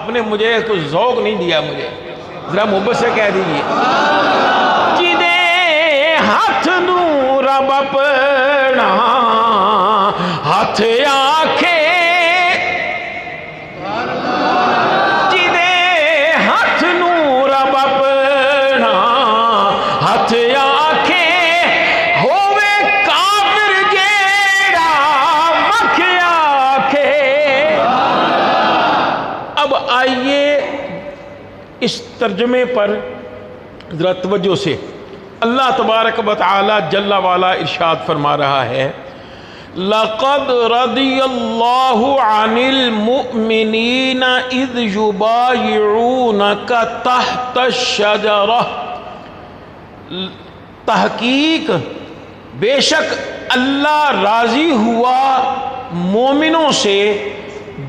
آپ نے مجھے کچھ ذوق نہیں دیا مجھے، ذرا محبت سے کہہ دیجیے جدے ہاتھ نو رب اپنا ہاتھ آکھے، جدے ہاتھ نو رب اپنا ہاتھ آکھے، ہووے کافر جیڑا مکھ آکھے۔ اب آئیے اس ترجمے پر ذرا توجہ سے، اللہ تبارک و تعالی جل والا ارشاد فرما رہا ہے لَقَدْ رَضِيَ اللَّهُ عَنِ الْمُؤْمِنِينَ إِذْ يُبَايِعُونَكَ تَحْتَ الشَّجَرَةِ، تحقیق بے شک اللہ راضی ہوا مومنوں سے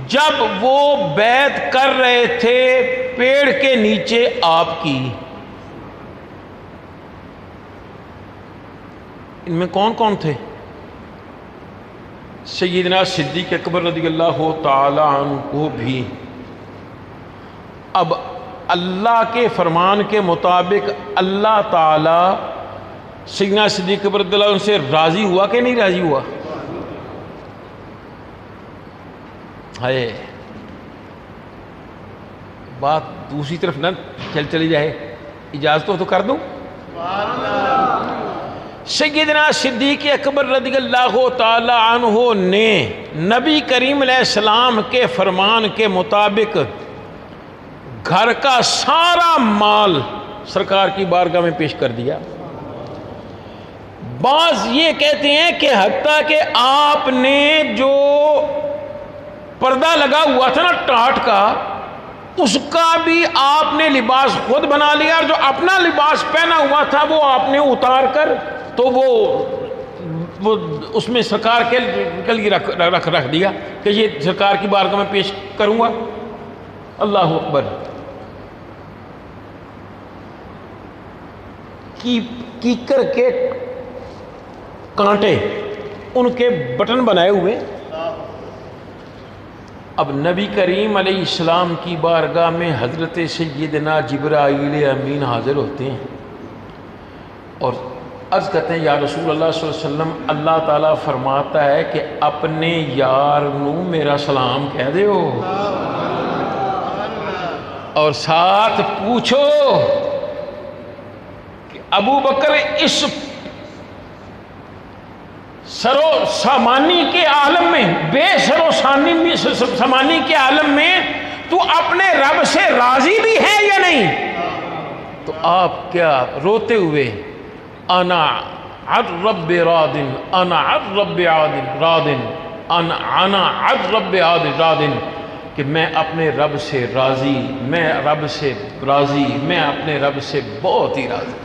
جب وہ بیعت کر رہے تھے پیڑ کے نیچے آپ کی۔ ان میں کون کون تھے؟ سیدنا صدیق اکبر رضی اللہ تعالی عنہ کو بھی۔ اب اللہ کے فرمان کے مطابق اللہ تعالی سیدنا صدیق اکبر رضی اللہ عنہ سے راضی ہوا کہ نہیں راضی ہوا؟ ہے بات دوسری طرف نہ چلی جائے، اجازت ہو تو کر دوں۔ سیدنا صدیق اکبر رضی اللہ تعالی عنہ نے نبی کریم علیہ السلام کے فرمان کے مطابق گھر کا سارا مال سرکار کی بارگاہ میں پیش کر دیا۔ بعض یہ کہتے ہیں کہ حتیٰ کہ آپ نے جو پردہ لگا ہوا تھا نا ٹاٹ کا، اس کا بھی آپ نے لباس خود بنا لیا، اور جو اپنا لباس پہنا ہوا تھا وہ آپ نے اتار کر تو وہ اس میں سرکار کے لیے رکھ دیا کہ یہ سرکار کی بارگاہ میں پیش کروں گا۔ اللہ اکبر۔ کیکر کے کانٹے ان کے بٹن بنائے ہوئے۔ اب نبی کریم علیہ السلام کی بارگاہ میں حضرت سیدنا جبرائیل امین حاضر ہوتے ہیں اور عرض کرتے ہیں یا رسول اللہ صلی اللہ علیہ وسلم، اللہ تعالیٰ فرماتا ہے کہ اپنے یار نو میرا سلام کہہ دیو اور ساتھ پوچھو کہ ابو بکر اس سرو سامانی کے عالم میں، بے سرو سامانی کے عالم میں تو اپنے رب سے راضی بھی ہے یا نہیں؟ تو آپ کیا روتے ہوئے انا عن رب راد، انا عن رب راد، انا عن رب راد، کہ میں اپنے رب سے راضی، میں رب سے راضی، میں اپنے رب سے بہت ہی راضی۔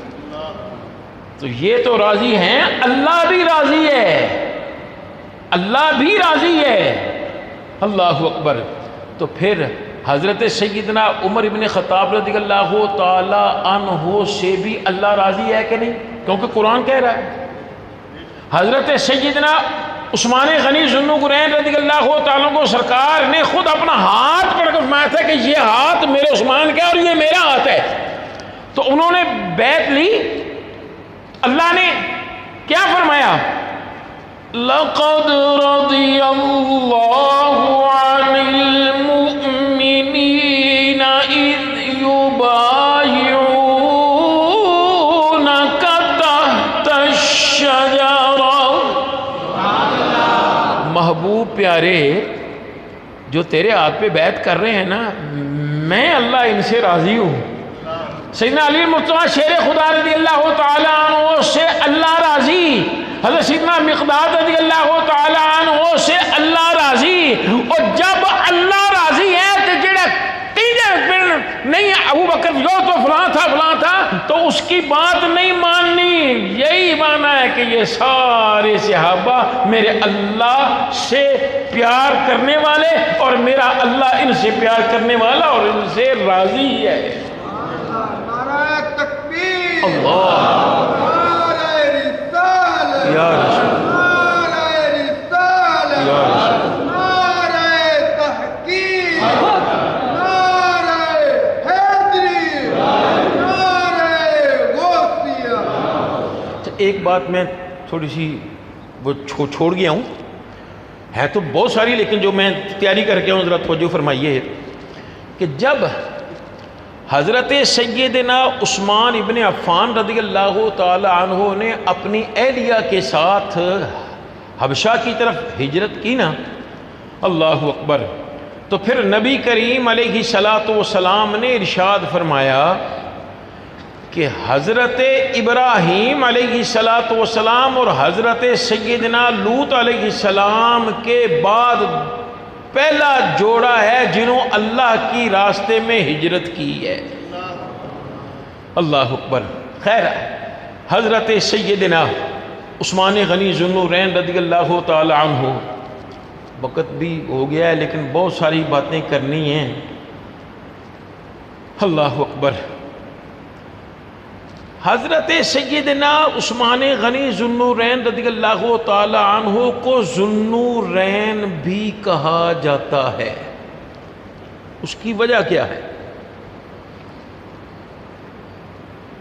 تو یہ تو راضی ہیں، اللہ بھی راضی ہے، اللہ بھی راضی ہے۔ اللہ اکبر۔ تو پھر حضرت سیدنا عمر ابن خطاب رضی اللہ تعالی عنہ سے بھی اللہ راضی ہے کہ نہیں؟ کیونکہ قرآن کہہ رہا ہے۔ حضرت سیدنا عثمان غنی ذو النورین رضی اللہ تعالیٰ کو سرکار نے خود اپنا ہاتھ پکڑ کر فرمایا تھا کہ یہ ہاتھ میرے عثمان کا اور یہ میرا ہاتھ ہے۔ تو انہوں نے بیعت لی، اللہ نے کیا فرمایا؟ لَقَدْ رَضِيَ اللَّهُ عَنِ الْمُؤْمِنِينَ إِذْ يُبَايِعُونَكَ تَحْتَ الشَّجَرَةِ۔ محبوب پیارے، جو تیرے ہاتھ پہ بیعت کر رہے ہیں نا، میں اللہ ان سے راضی ہوں۔ سیدنا علی مرتضیٰ شیر خدا رضی اللہ تعالیٰ عنہ سے اللہ راضی، حضرت سیدنا مقداد رضی اللہ تعالیٰ عنہ سے اللہ راضی۔ اور جب اللہ راضی ہے تو جڑا تیجے پھر نہیں ابو بکر جو تو فلاں تھا تو اس کی بات نہیں ماننی۔ یہی مانا ہے کہ یہ سارے صحابہ میرے اللہ سے پیار کرنے والے اور میرا اللہ ان سے پیار کرنے والا اور ان سے راضی ہے۔ اللہ یا رسول یا رسول ایک بات میں تھوڑی سی وہ چھوڑ گیا ہوں، ہے تو بہت ساری، لیکن جو میں تیاری کر کے ہوں ذرا توجہ فرمائیے کہ جب حضرت سیدنا عثمان ابن عفان رضی اللہ تعالی عنہ نے اپنی اہلیہ کے ساتھ حبشہ کی طرف ہجرت کی نا، اللہ اکبر، تو پھر نبی کریم علیہ السلام نے ارشاد فرمایا کہ حضرت ابراہیم علیہ السلام اور حضرت سیدنا لوط علیہ السلام کے بعد پہلا جوڑا ہے جنہوں اللہ کی راستے میں ہجرت کی ہے، اللہ اکبر۔ خیر، حضرت سیدنا عثمان غنی ذو النورین رضی اللہ تعالی عنہ، وقت بھی ہو گیا ہے لیکن بہت ساری باتیں کرنی ہیں، اللہ اکبر۔ حضرت سیدنا عثمان غنی ذو النورین رضی اللہ تعالی عنہ کو ذو النورین بھی کہا جاتا ہے، اس کی وجہ کیا ہے؟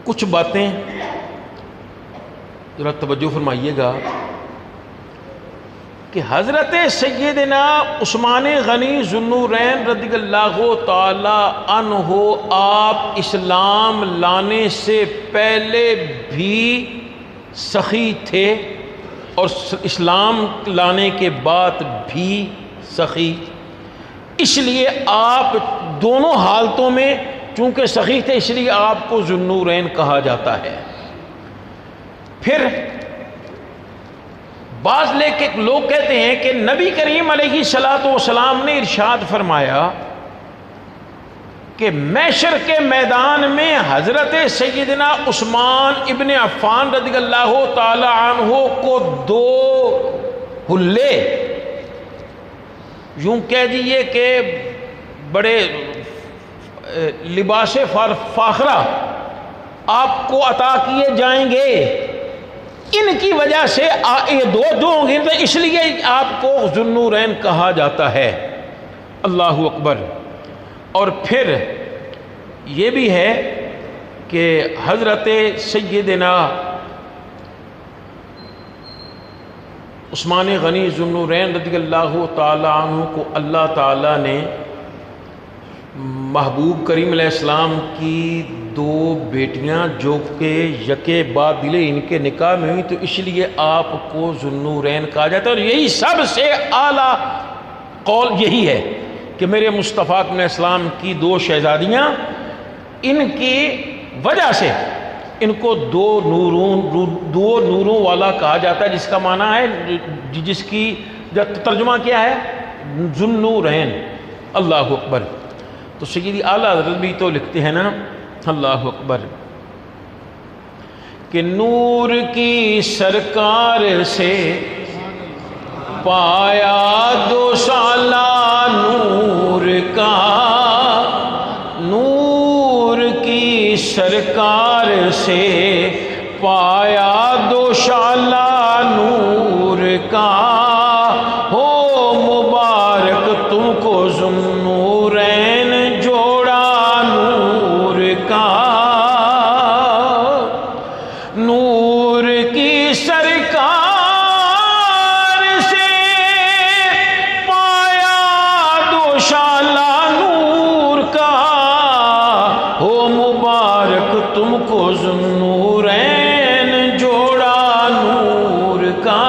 کچھ باتیں ذرا توجہ فرمائیے گا کہ حضرت سیدنا عثمان غنی ذو النورین رضی اللہ تعالی عنہ آپ اسلام لانے سے پہلے بھی سخی تھے اور اسلام لانے کے بعد بھی سخی، اس لیے آپ دونوں حالتوں میں چونکہ سخی تھے اس لیے آپ کو ذو النورین کہا جاتا ہے۔ پھر بعض لوگ کہتے ہیں کہ نبی کریم علیہ السلام نے ارشاد فرمایا کہ محشر کے میدان میں حضرت سیدنا عثمان ابن عفان رضی اللہ تعالی عنہ کو دو حلے، یوں کہہ دیئے کہ بڑے لباس فاخرہ آپ کو عطا کیے جائیں گے، ان کی وجہ سے یہ دو ہوں گے، اس لیے آپ کو ذو النورین کہا جاتا ہے، اللہ اکبر۔ اور پھر یہ بھی ہے کہ حضرت سیدنا عثمان غنی ذو النورین رضی اللہ تعالی عنہ کو اللہ تعالی نے محبوب کریم علیہ السلام کی دو بیٹیاں جو کہ یکے بعد دلے ان کے نکاح میں ہوئی، تو اس لیے آپ کو ذو النورین کہا جاتا ہے، اور یہی سب سے اعلیٰ قول یہی ہے کہ میرے مصطفیٰ علیہ السلام کی دو شہزادیاں، ان کی وجہ سے ان کو دو نوروں والا کہا جاتا ہے، جس کا معنی ہے، جس کی ترجمہ کیا ہے؟ ذو النورین، اللہ اکبر۔ تو سیدی اعلیٰ حضرت بھی تو لکھتے ہیں نا، اللہ اکبر، کہ نور کی سرکار سے پایا دو سالہ نور کا، نور کی سرکار سے پایا دو سالہ نور کا، ہو مبارک تم کو ذو النورین جوڑا نور کا، نور کی سرکار سے پایا دو شالہ نور کا، ہو مبارک تم کو ذو النورین جوڑا نور کا۔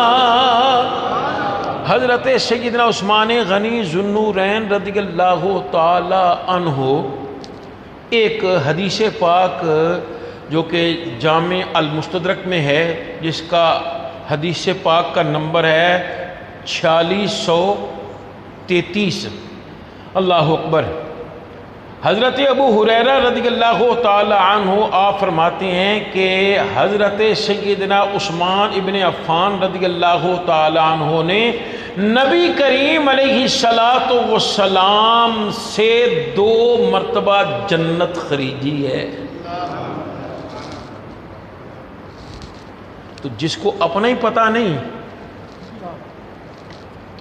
حضرت سیدنا عثمان غنی ذو النورین رضی اللہ تعالی عنہ ایک حدیث پاک جو کہ جامع المستدرک میں ہے، جس کا حدیث پاک کا نمبر ہے 4633، اللہ اکبر۔ حضرت ابو ہریرہ رضی اللہ تعالی عنہ آپ فرماتے ہیں کہ حضرت سیدنا عثمان ابن عفان رضی اللہ تعالی عنہ نے نبی کریم علیہ السلام سے 2 مرتبہ جنت خریدی ہے۔ تو جس کو اپنا ہی پتہ نہیں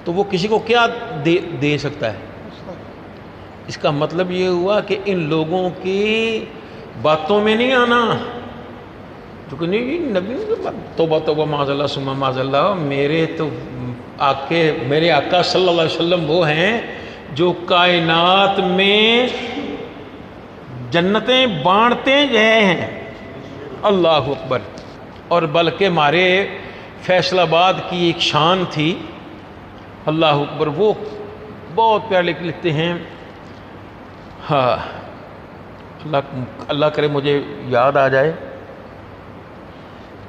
تو وہ کسی کو کیا دے سکتا ہے؟ اس کا مطلب یہ ہوا کہ ان لوگوں کی باتوں میں نہیں آنا، تو کہ نہیں نبی توبہ توبہ معاذ اللہ ثم معاذ اللہ، میرے آقا صلی اللہ علیہ وسلم وہ ہیں جو کائنات میں جنتیں بانٹتے گئے ہیں۔ اللہ اکبر۔ اور بلکہ ہمارے فیصل آباد کی ایک شان تھی، اللہ اکبر، وہ بہت پیارے لکھتے ہیں، ہاں اللہ کرے مجھے یاد آ جائے۔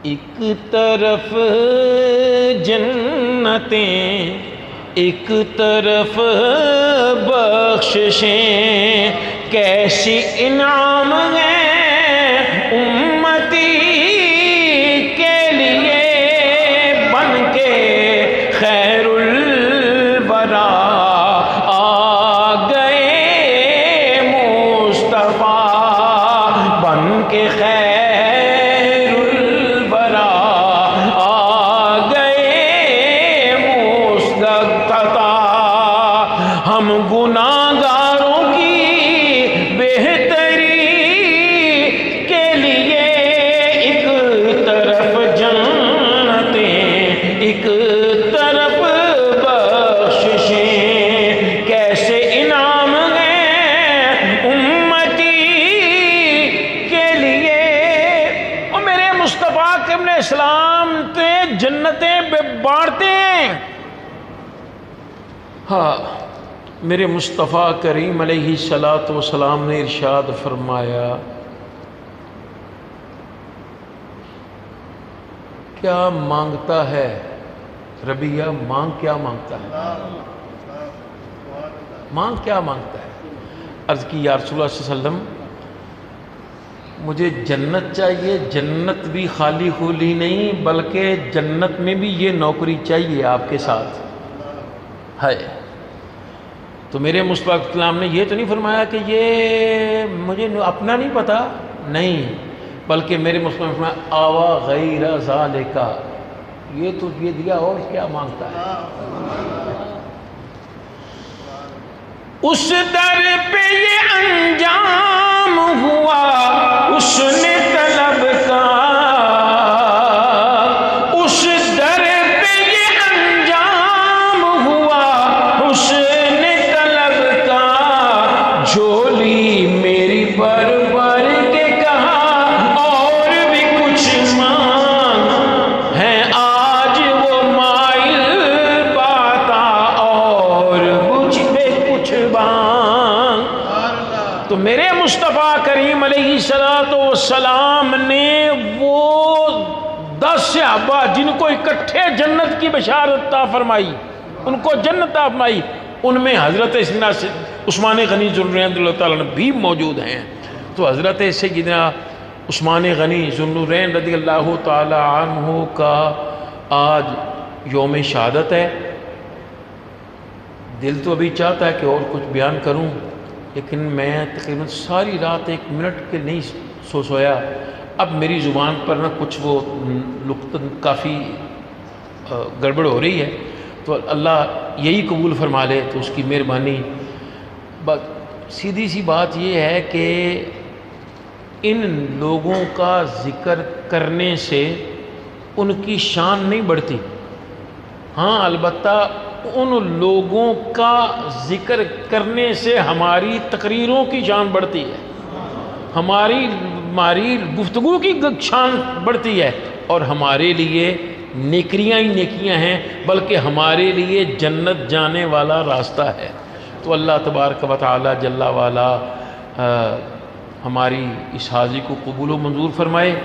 ایک طرف جنتیں، ایک طرف بخششیں، کیسی انعام ہیں امتی کے لیے، بن کے خیر الورا آ گئے مصطفیٰ، بن کے خیر الورا آ گئے مصطفیٰ، ہم گناہگاروں کی بہتری کے لیے ایک طرف جنتیں، ایک طرف بخششیں، کیسے انعام ہیں امتی کے لیے۔ اور میرے مصطفیٰ کے ابن اسلام تے جنتیں بانٹتے ہیں۔ ہاں میرے مصطفیٰ کریم علیہ الصلاۃ والسلام نے ارشاد فرمایا، کیا مانگتا ہے ربیہ؟ مانگ کیا مانگتا ہے؟ مانگ کیا مانگتا ہے؟ عرض کی یا رسول اللہ صلی اللہ علیہ وسلم، مجھے جنت چاہیے، جنت بھی خالی خولی نہیں بلکہ جنت میں بھی یہ نوکری چاہیے آپ کے ساتھ ہے۔ تو میرے مصطفیٰ اسلام نے یہ تو نہیں فرمایا کہ یہ مجھے اپنا نہیں پتا، نہیں، بلکہ میرے مصطفیٰ نے فرمایا آوا غیر ذالک، یہ تو یہ دیا اور کیا مانگتا ہے؟ اس در پہ یہ انجام ہوا اس نے طلب کا، اس در پہ یہ انجام ہوا اس نے طلب کا، جھولی میری بھر بھر کے کہا اور بھی کچھ مانگ، ہے آج وہ مائل پاتا اور مجھ پہ کچھ مانگ۔ تو میرے مصطفیٰ کریم علیہ السلام نے وہ 10 صحابہ جن کو اکٹھے جنت کی بشارت عطا فرمائی، ان کو جنت عطا فرمائی، ان میں حضرت عثمان غنی ذو النورین رضی اللہ تعالیٰ عنہ بھی موجود ہیں۔ تو حضرت سیدنا عثمان غنی ذو النورین رضی اللہ تعالیٰ عنہ کا آج یوم شہادت ہے۔ دل تو ابھی چاہتا ہے کہ اور کچھ بیان کروں، لیکن میں تقریباً ساری رات 1 منٹ کے نہیں سویا۔ اب میری زبان پر نہ کچھ وہ کافی گڑبڑ ہو رہی ہے، تو اللہ یہی قبول فرما لے تو اس کی مہربانی۔ سیدھی سی بات یہ ہے کہ ان لوگوں کا ذکر کرنے سے ان کی شان نہیں بڑھتی، ہاں البتہ ان لوگوں کا ذکر کرنے سے ہماری تقریروں کی شان بڑھتی ہے، ہماری گفتگو کی شان بڑھتی ہے، اور ہمارے لیے نیکیاں ہی نیکیاں ہیں، بلکہ ہمارے لیے جنت جانے والا راستہ ہے۔ تو اللہ تبارک و تعالی جل وعلا ہماری اس حاضری کو قبول و منظور فرمائے۔